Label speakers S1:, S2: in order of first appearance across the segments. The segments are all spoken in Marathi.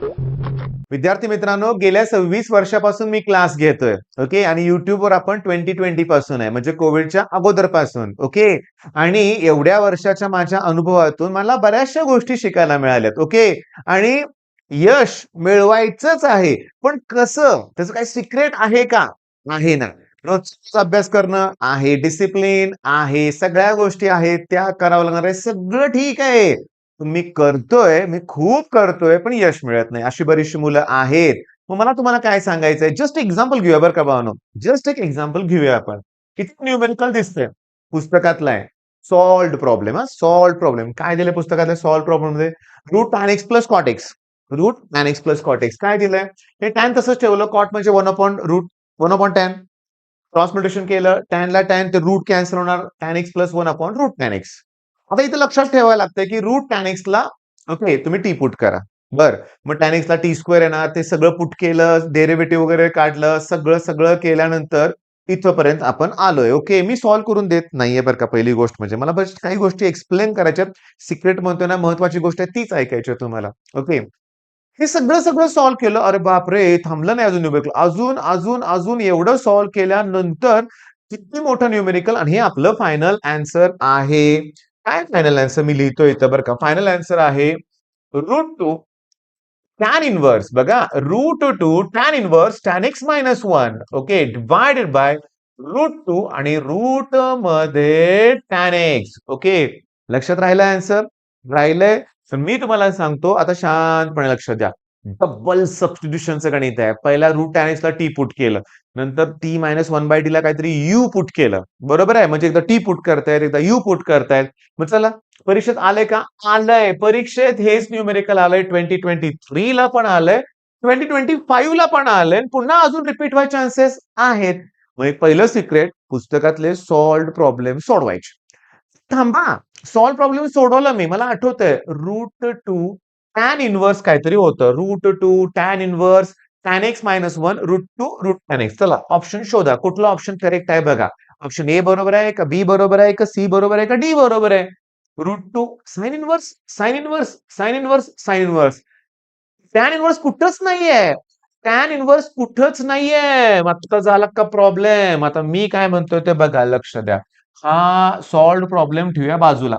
S1: विद्यार्थी मित्रांनो, गेल्या 26 वर्षापासून मी क्लास घेतोय. ओके. आणि युट्यूबवर आपण 2020 पासून आहे, म्हणजे कोविडच्या अगोदरपासून. ओके. आणि एवढ्या वर्षाच्या माझ्या अनुभवातून मला बऱ्याचशा गोष्टी शिकायला मिळाल्यात. ओके. आणि यश मिळवायचंच आहे, पण कसं? त्याचं काही सिक्रेट आहे का? आहे ना. रोजचा अभ्यास करणं आहे, डिसिप्लिन आहे, सगळ्या गोष्टी आहेत, त्या करावं लागणार आहे. सगळं ठीक आहे. मी करतोय, मी खूप करतोय, पण यश मिळत नाही. अशी बरीचशी मुलं आहेत. मग मला तुम्हाला काय सांगायचंय, जस्ट एक्झाम्पल घेऊया बरं का भावानो. जस्ट एक एक्झाम्पल घेऊया आपण. किती न्यूमेरिकल दिसतंय? पुस्तकातला आहे. Solved problem solved problem. काय दिलंय पुस्तकातल्या सॉल्व्ड प्रॉब्लेममध्ये? Root tan x plus cot x. Root tan x plus cot x. काय दिलंय? हे टॅन तसंच ठेवलं. कॉट म्हणजे 1/√1/10. क्रॉस मल्टिप्लिकेशन केलं. टॅनला टॅन, ते रूट कॅन्सल होणार. टॅन एक्स प्लस 1/√टॅन एक्स. आता इथे लक्षात ठेवायला लागतंय, की रूट टॅन एक्सला ओके, तुम्ही टी पुट करा. बरं. मग टॅन एक्सला टी स्क्वेअर येणार. ते सगळं पुट केलं, डेरिव्हेटिव्ह वगैरे काढलं, सगळं केल्यानंतर इथपर्यंत आपण आलोय. ओके. मी सॉल्व्ह करून देत नाहीये बरं का, पहिली गोष्ट म्हणजे. मला बस काही गोष्टी एक्सप्लेन करायच्यात. सिक्रेट म्हणतोय ना, महत्वाची गोष्ट आहे तीच ऐकायची आहे तुम्हाला. ओके. हे सगळं सॉल्व्ह केलं. अरे बापरे! थांबलं नाही अजून न्यूमेरिकल. अजून एवढं सॉल्व्ह केल्यानंतर किती मोठं न्यूमेरिकल, आणि हे आपलं फायनल आन्सर आहे. काय फायनल आन्सर मी लिहितो इथं बरं का. फायनल आन्सर आहे √2 टॅन इन्व्हर्स. बघा, √2 tan inverse tan x minus 1. Okay. Divided by √2 आणि रूट मध्ये टॅन एक्स. ओके. लक्षात राहिलं आन्सर? राहिलंय? तर मी तुम्हाला सांगतो, आता शांतपणे लक्ष द्या. डबल सबस्टिट्यूशनचं गणित आहे. पहिला रूट टॅन एक्सला टी पुट केलं. नंतर टी मायनस 1/d ला काहीतरी यू पुट केलं. बरोबर आहे? म्हणजे एकदा टी पुट करतायत, एकदा यू पुट करतायत. मग चला, परीक्षेत आलंय का? आलंय. परीक्षेत हेच न्यूमेरिकल आलंय. 2023 ला पण आलंय. 2025 ला पण आलंय. पुन्हा अजून रिपीट व्हायचे चान्सेस आहेत. मग एक पहिलं सिक्रेट, पुस्तकातले सॉल्व्ड प्रॉब्लेम सोडवायचे. थांबा. सॉल्व्ह प्रॉब्लेम सोडवलं मी. मला आठवतंय. √2 टॅन इन्व्हर्स काहीतरी होतं. √2 tan inverse tan x minus 1 √2 root tan x. चला, ऑप्शन शोधा. कुठला ऑप्शन करेक्ट आहे बघा. ऑप्शन ए बरोबर आहे का? बी बरोबर आहे का? सी बरोबर आहे का? डी बरोबर आहे? √2 sine inverse, sine inverse, sine inverse, sine inverse. Tan inverse कुठंच नाहीये. टॅन इन्व्हर्स कुठंच नाहीये. मग आता झाला का प्रॉब्लेम? आता मी काय म्हणतोय ते बघा, लक्ष द्या. हा सॉल्व्ड प्रॉब्लेम ठेवूया बाजूला.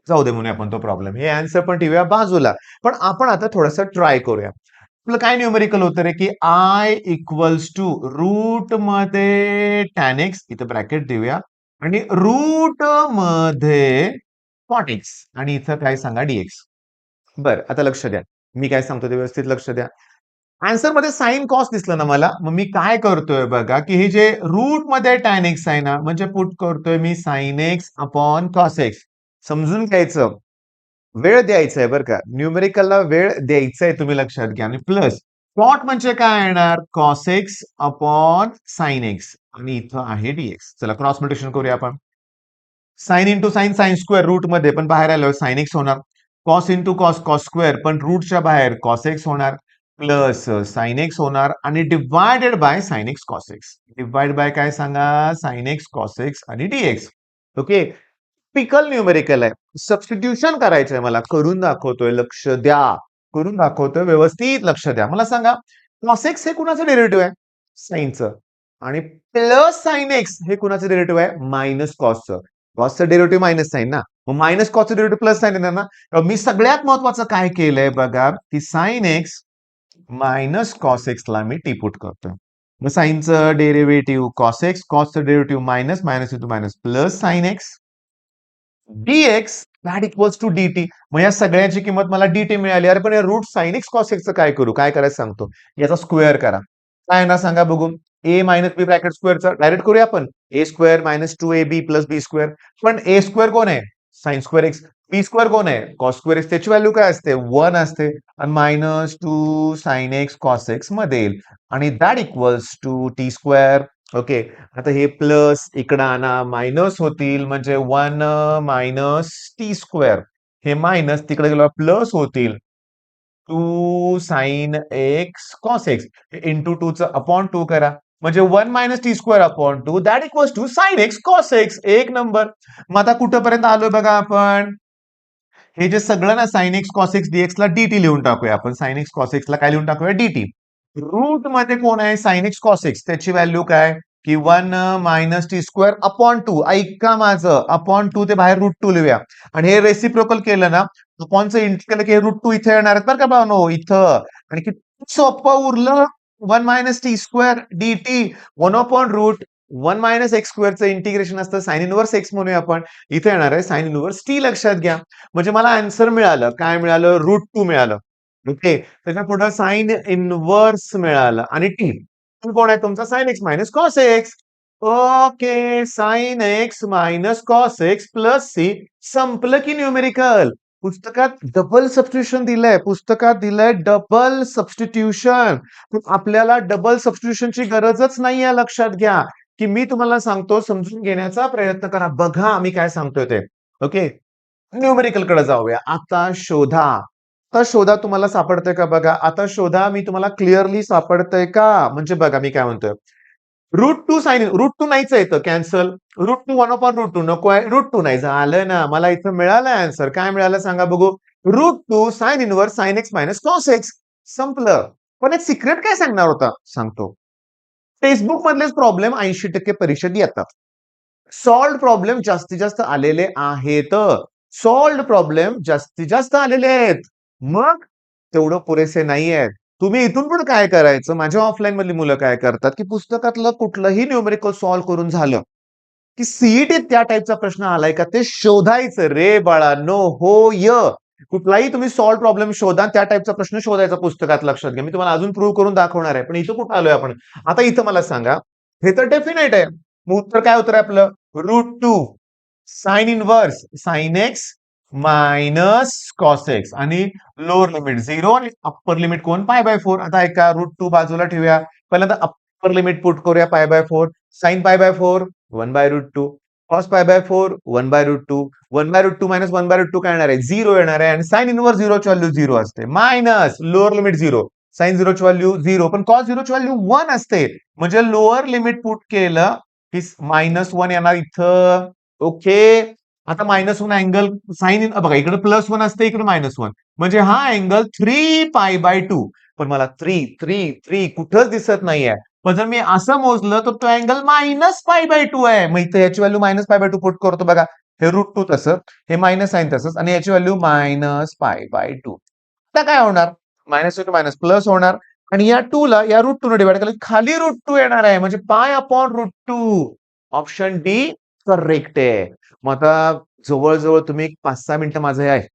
S1: जाऊ दे म्हणूया आपण तो प्रॉब्लेम. हे आन्सर पण ठेवूया बाजूला. पण आपण आता थोडंसं ट्राय करूया. आपलं काय न्यूमेरिकल होतं रे, की आय इक्वल्स टू रूट मध्ये टॅन एक्स, इथं ब्रॅकेट देऊया, आणि रूट मध्ये कॉट एक्स, आणि इथं काय सांगा डीएक्स. बरं, आता लक्ष द्या. मी काय सांगतो ते व्यवस्थित लक्ष द्या. आन्सर मध्ये साइन कॉस दिसलं ना मला, मग मी काय करतोय बघा, की हे जे रूट मध्ये टॅन एक्स आहे ना, म्हणजे पुट करतोय मी sine x upon cos x. समजून घ्यायचं, वेळ द्यायचा आहे बरं का. न्यूमेरिकलला वेळ द्यायचा आहे, तुम्ही लक्षात घ्या. आणि प्लस कॉट म्हणजे काय येणार? Cos x upon sine x, आणि इथं आहे डीएक्स. चला, क्रॉस मल्टिप्लिकेशन करूया आपण. Sine into sine, sine square, root मध्ये पण बाहेर आल्यावर साइन एक्स होणार. Cos into cos, cos square, पण रूटच्या बाहेर कॉस एक्स होणार. प्लस साइन एक्स होणार, आणि divided by sine x cos x. Divide by काय सांगा? साइन एक्स कॉस एक्स आणि डीएक्स. ओके. टिपिकल न्यूमेरिकल आहे. सबस्टिट्यूशन करायचंय मला. करून दाखवतोय. लक्ष द्या. करून दाखवतोय. व्यवस्थित लक्ष द्या. मला सांगा, कॉस एक्स हे कुणाचं डेरिव्हेटिव्ह आहे? साइनचं. आणि प्लस साइन एक्स हे कुणाचं डेरिव्हेटिव्ह आहे? मायनस कॉसचं. कॉसचं डेरिव्हेटिव्ह मायनस साइन ना. मग मायनस कॉसचं डेरिव्हेटिव्ह प्लस साइन येणार ना. मी सगळ्यात महत्वाचं काय केलंय बघा, की साइन एक्स मायनस कॉस एक्सला मी टी पुट करतोय. मग साइनचं डेरिव्हेटिव्ह कॉस एक्स, कॉसचं derivative minus, minus into minus plus sine x dx that equals to dt. मग या सगळ्याची किंमत मला डीटी मिळाली. अरे पण या रूट साइन एक्स कॉस एक्सचं काय करू? काय करायचं सांगतो. याचा स्क्वेअर करा. काय ना सांगा बघू. ए मायनस बी ब्रॅकेट स्क्वेअरचा डायरेक्ट करूया आपण. A square minus 2ab plus B square. पण ए स्क्वेअर कोण आहे? Sine square x. B square कोण आहे? Cos square x. त्याची व्हॅल्यू काय असते? 1 असते. आणि minus 2 sine x cos x मध्ये येईल. आणि that equals to T square. Okay. आता हे प्लस इकडं आणा, मायनस होतील, म्हणजे 1 मायनस टी स्क्वेअर. हे मायनस तिकडे गेलं प्लस होतील. 2 sine x cos x into 2 चं अपॉन 2 करा. म्हणजे 1 minus T square upon 2 that equals to sine x cos x. एक नंबर. मग आता कुठपर्यंत आलोय बघा आपण? हे जे सगळं ना sine x cos x dx ला डीटी लिहून टाकूया आपण. साइन एक्स कॉस एक्स ला काय लिहून टाकूया? डीटी. रूट मध्ये कोण आहे? Sign x cos x. त्याची व्हॅल्यू काय? की 1 मायनस टी स्क्वेअर अपॉन 2. ऐका माझं, अपॉन 2 ते बाहेर रूट 2 लिहूया. आणि हे रेसिप्रोकल केलं ना, अपॉनचं इंट केलं की हे रूट 2 इथे येणार आहेत बरं का भावनो, इथं. आणि किती सोपं उरलं. 1 minus T square dt 1 upon root 1 minus x स्क्वेअरचं इंटिग्रेशन असतं साइन इनव्हर्स एक्स म्हणूया आपण. इथे येणार आहे साइन इनव्हर्स टी. लक्षात घ्या. म्हणजे मला आन्सर मिळालं. काय मिळालं? रूट 2 मिळालं. ओके. त्याच्या पुढे साइन इनव्हर्स मिळालं आणि टी. कोण आहे तुमचा? Sine x minus cos x. Okay. Sine x minus cos x plus C. संपलं की न्यूमेरिकल. पुस्तकात डबल सबस्टिट्यूशन दिलंय. पुस्तकात दिलंय डबल सबस्टिट्यूशन. आपल्याला डबल सबस्टिट्यूशनची गरजच नाहीये. लक्षात घ्या की मी तुम्हाला सांगतो, समजून घेण्याचा प्रयत्न करा. बघा मी काय सांगतोय ते. ओके. न्यूमेरिकल कडे जाऊया. आता शोधा. आता शोधा, तुम्हाला सापडतंय का बघा. आता शोधा, मी तुम्हाला क्लिअरली सापडतंय का? म्हणजे बघा मी काय म्हणतोय. रूट 2 साइन रूट 2 नाहीच आहे इथं, कॅन्सल. रूट 2 1 अपॉन रूट 2 नको आहे. रूट 2 नाही झालं ना. मला इथं मिळालं आन्सर. काय मिळालं सांगा बघू. Root 2 sine inverse sine x minus cos x. संपलं. पण एक सिक्रेट काय सांगणार होता? सांगतो. टेक्स्टबुक मधलेच प्रॉब्लेम 80% परीक्षेत येतात. सॉल्व्ड प्रॉब्लेम जास्तीत जास्त आलेले आहेत. सॉल्व्ड प्रॉब्लेम जास्तीत जास्त आलेले आहेत. मग तेवढं पुरेसे नाही आहेत. तुम्ही इथून पण काय करायचं? माझ्या ऑफलाईन मधली मुलं काय करतात, की पुस्तकातलं कुठलंही न्यूमेरिकल सॉल्व्ह करून झालं, की सीईटीत त्या टाईपचा प्रश्न आलाय का ते शोधायचं रे बाळांनो. होय. कुठलाही तुम्ही सॉल्व्ह प्रॉब्लेम शोधा, त्या टाईपचा प्रश्न शोधायचा पुस्तकात. लक्षात घ्या. मी तुम्हाला अजून प्रूव्ह करून दाखवणार आहे. पण इथं कुठं आलोय आपण? आता इथं मला सांगा. हे तर डेफिनेट आहे. मग उत्तर काय उत्तर आहे आपलं? Root 2 sine inverse sine x minus cos x आणि लोअर लिमिट 0 आणि अप्पर लिमिट कोण? पाय बाय 4. आता ऐका, रूट 2 बाजूला ठेवूया. पहिल्यांदा अप्पर लिमिट पुट करूया pi by 4. Sine pi by 4 1 by root 2. Cos pi by 4 1 by root 2. 1 by root 2 minus 1 by root 2 काय येणार आहे? 0 येणार आहे. आणि साइन इनव्हर्स 0 ची व्हॅल्यू 0 असते. Minus lower limit 0. साइन 0 ची व्हॅल्यू 0. पण कॉस 0 ची व्हॅल्यू 1 असते. म्हणजे लोअर लिमिट पुट केलं की मायनस 1 येणार इथं. ओके. आता मायनस 1 अँगल साइन बघा, इकडे प्लस 1 असते, इकडे मायनस 1. म्हणजे हा अँगल 3 पाय बाय 2. पण मला 3 कुठंच दिसत नाहीये. पण जर मी असं मोजलं तर तो अँगल मायनस पाय बाय 2 आहे. मग इथे याची value minus pi by 2 put करतो बघा. हे रूट 2 तसं, हे मायनस साइन तसंच आणि याची व्हॅल्यू मायनस पाय बाय 2. आता काय होणार? मायनस टू मायनस प्लस होणार. आणि या 2 ला या रूट 2 ने डिवाइड केलं खाली रूट 2 येणार आहे. म्हणजे pi upon root 2. Option D correct आहे. मग आता जवळ-जवळ तुम्ही 5-6 मिनिटं माझं हे आहे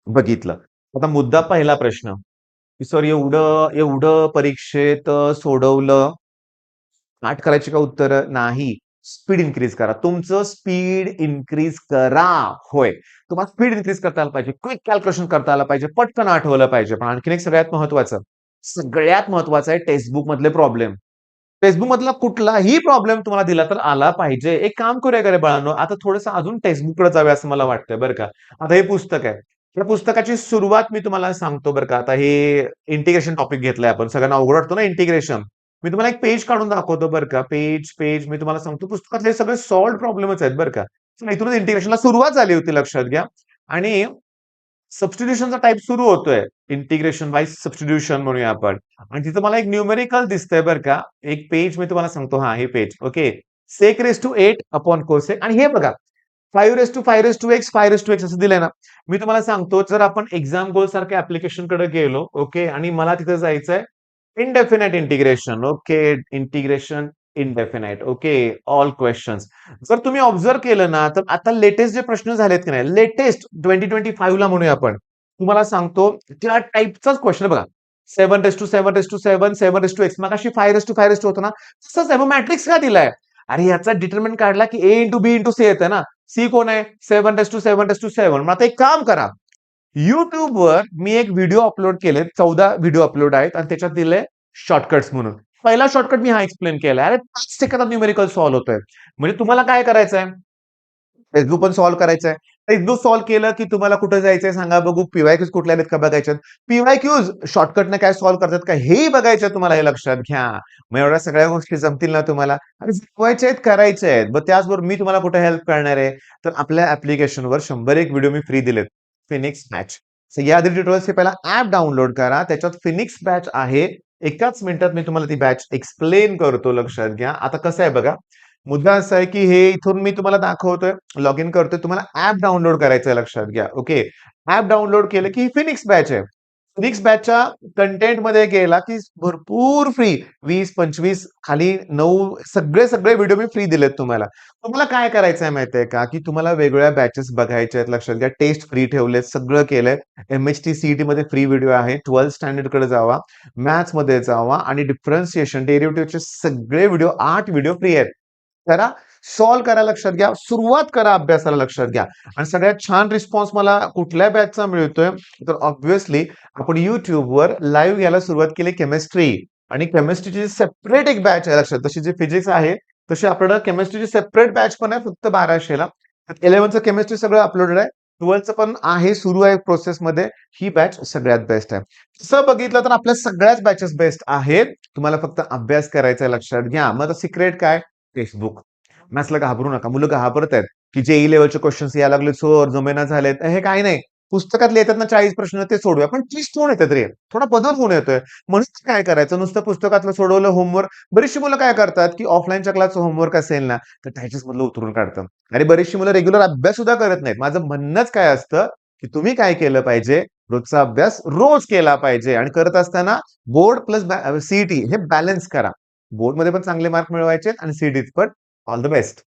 S1: बघितलं. आता मुद्दा पहिला प्रश्न, की सर एवढं एवढं परीक्षेत सोडवलं. पाठ करायची का उत्तर? नाही. स्पीड इन्क्रीज करा. तुमचं स्पीड इन्क्रीज करा. होय. तुम्हाला स्पीड इन्क्रीज करता आलं पाहिजे. क्विक कॅल्क्युलेशन करता आलं पाहिजे. पटकन आठवलं पाहिजे. पण आणखीन एक सगळ्यात महत्वाचं आहे टेक्स्टबुक मधले प्रॉब्लेम. टेक्स्टबुक मधला कुठलाही प्रॉब्लेम तुम्हाला दिला तर आला पाहिजे. एक काम करूया का रे बाळांनो, आता थोडंसं अजून टेक्स्टबुककडे जाऊया असं मला वाटतंय बरं का. आता हे पुस्तक आहे. या पुस्तकाची सुरुवात मी तुम्हाला सांगतो बरं का. आता हे इंटिग्रेशन टॉपिक घेतलाय आपण. सगळ्यांना अवघड वाटतो ना इंटिग्रेशन. मी तुम्हाला एक पेज काढून दाखवतो बरं का. पेज मी तुम्हाला सांगतो पुस्तकातले सगळे सॉल्व्ड प्रॉब्लेमच आहेत बरं का. चला, इथूनच इंटिग्रेशनला सुरुवात झाली होती, लक्षात घ्या. आणि सबस्टिट्यूशनचा टाइप सुरू होतोय. इंटिग्रेशन बाय सबस्टिट्यूशन म्हणूया आपण. आणि तिथं मला एक न्यूमेरिकल दिसतंय बरं का. एक पेज मी तुम्हाला सांगतो. हां, हे page. Okay. Sec raise to 8 upon cosec आणि हे बघा 5 raise to 5 raise to x 5 raise to x असं दिलंय ना. मी तुम्हाला सांगतो, जर आपण एक्झाम गोल सारख्या ऍप्लिकेशनकडे गेलो, ओके, आणि मला तिथं जायचंय indefinite integration. Okay. Integration indefinite. Okay. All questions. जर तुम्ही ऑब्झर्व्ह केलं ना, तर आता लेटेस्ट जे प्रश्न झालेत की नाही, लेटेस्ट 2025 ला म्हणूया आपण. तुम्हाला सांगतो त्या टाईपचाच क्वेश्चन बघा. 7 raise to 7 raise to 7 7 raise to x. मगाशी 5 रेस टू 5 रेस टू होतं ना, तसंच आहे. मग मॅट्रिक्स का दिलाय? अरे याचा डिटरमिनंट काढला की ए इंटू बी इंटू सी येतं ना. सी कोण आहे? 7 रेस टू 7 रेस टू 7. मग आता एक काम करा. YouTubeवर मी एक व्हिडिओ अपलोड केलेत. 14 व्हिडिओ अपलोड आहेत आणि त्याच्यात दिलंय शॉर्टकट्स म्हणून. पहिला शॉर्टकट मी हा एक्सप्लेन केलाय. अरे 5 सेकंदात न्यूमेरिकल सॉल्व्ह होतोय. म्हणजे तुम्हाला काय करायचंय? टेक्स्टबुक पण सॉल्व्ह करायचंय. टेक्स्टबुक सॉल्व्ह केलं की तुम्हाला कुठे जायचंय सांगा बघू. पीवायक्यूज कुठल्या आहेत का बघायच्यात. पीवायक्यूज शॉर्टकटने काय सॉल्व्ह करतात का हेही बघायचं तुम्हाला. हे लक्षात घ्या. मग एवढ्या सगळ्या गोष्टी जमतील ना तुम्हाला. अरे शिकवायच्या आहेत, करायच्या आहेत. मग त्याचबरोबर मी तुम्हाला कुठे हेल्प करणार आहे, तर आपल्या ऍप्लिकेशनवर 100 एक व्हिडिओ मी फ्री दिलेत. Phoenix batch. या आधी ट्युटोरियल्सचे पहिला ऍप डाउनलोड करा. त्याच्यात फिनिक्स बॅच आहे. एकाच मिनिटात मी तुम्हाला ती बॅच एक्सप्लेन करतो. लक्षात घ्या. आता कसं आहे बघा. मुद्दा असा आहे की हे इथून मी तुम्हाला दाखवतोय, लॉग इन करतोय. तुम्हाला ऍप डाउनलोड करायचं आहे. लक्षात घ्या. ओके. ऍप डाउनलोड केलं की फिनिक्स बॅच आहे. फिनिक्स बॅचच्या कंटेंटमध्ये गेला की भरपूर फ्री 20-25 खाली 9 सगळे व्हिडिओ मी फ्री दिलेत तुम्हाला. तुम्हाला काय करायचंय माहितीये का, की तुम्हाला वेगवेगळ्या बॅचेस बघायच्या आहेत. लक्षात घ्या. टेस्ट फ्री ठेवलेत, सगळं केलंय. एम-एच-टी, सी-ई-टी मध्ये फ्री व्हिडिओ आहे. 12th स्टँडर्डकडे जावा, मॅथ्समध्ये जावा आणि डिफरन्शिएशन, डेरिव्हेटिव्हचे सगळे व्हिडिओ 8 व्हिडिओ फ्री आहेत. करा, सॉल्व्ह करा. लक्षात घ्या. सुरुवात करा अभ्यासाला. लक्षात घ्या. आणि सगळ्यात छान रिस्पॉन्स मला कुठल्या बॅचचा मिळतोय, तर ऑब्व्हियसली आपण YouTubeवर लाईव्ह घ्यायला सुरुवात केली केमिस्ट्री आणि केमिस्ट्रीची सेपरेट एक बॅच आहे. लक्षात. तशी जी फिजिक्स आहे, तशी आपल्याला केमिस्ट्रीची सेपरेट बॅच पण आहे फक्त 1200ला. 11चं केमिस्ट्री सगळं अपलोडेड आहे. 12चं पण आहे, सुरू आहे प्रोसेसमध्ये. ही बॅच सगळ्यात बेस्ट आहे. तसं बघितलं तर आपल्या सगळ्याच बॅचेस बेस्ट आहेत. तुम्हाला फक्त अभ्यास करायचा आहे. लक्षात घ्या. मग सिक्रेट काय? टेक्स्टबुक. मॅथ्सला घाबरू नका. मुलं घाबरत आहेत, की जे लेव्हलचे क्वेश्चन्स यायला लागले, सर जमेना झालेत. हे काही नाही. पुस्तकातले येतात ना 40 प्रश्न ते सोडूया. पण ट्विस्ट होऊन येतात रे. थोडा बदल होऊन येतोय. म्हणून काय करायचं, नुसतं पुस्तकातलं सोडवलं होमवर्क. बरीचशी मुलं काय करतात, की ऑफलाईनच्या क्लासचं होमवर्क असेल ना, तर डायजेस्ट मधलं उतरून काढतात. आणि बरीचशी मुलं रेग्युलर अभ्यास सुद्धा करत नाहीत. माझं म्हणणंच काय असतं, की तुम्ही काय केलं पाहिजे, रोजचा अभ्यास रोज केला पाहिजे आणि करत असताना बोर्ड प्लस सी हे बॅलन्स करा. बोर्डमध्ये पण चांगले मार्क मिळवायचे आणि सी पण ऑल द बेस्ट.